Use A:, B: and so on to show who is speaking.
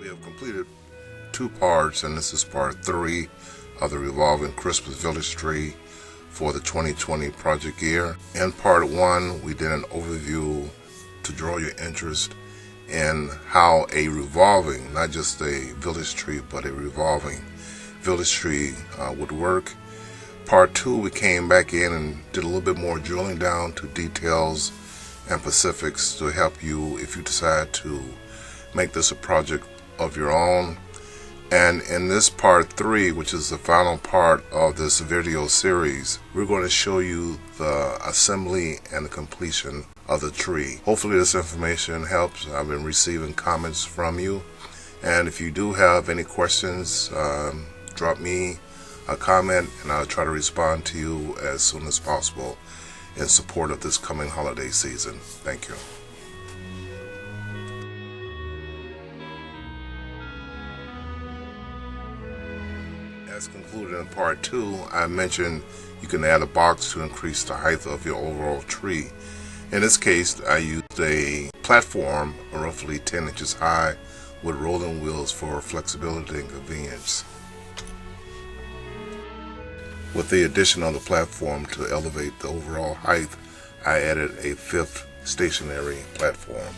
A: We have completed 2 parts, and this is part 3 of the Revolving Christmas Village tree for the 2020 project year. In part 1, we did an overview to draw your interest in how a revolving, not just a village tree, but a revolving village tree would work. Part 2, we came back in and did a little bit more drilling down to details and specifics to help you if you decide to make this a project of your own. And in this part 3, which is the final part of this video series, we're going to show you the assembly and the completion of the tree. Hopefully this information helps. I've been receiving comments from you, and if you do have any questions, drop me a comment and I'll try to respond to you as soon as possible in support of this coming holiday season. Thank you. As concluded in part 2, I mentioned you can add a box to increase the height of your overall tree. In this case, I used a platform roughly 10 inches high with rolling wheels for flexibility and convenience. With the addition of the platform to elevate the overall height, I added a 5th stationary platform.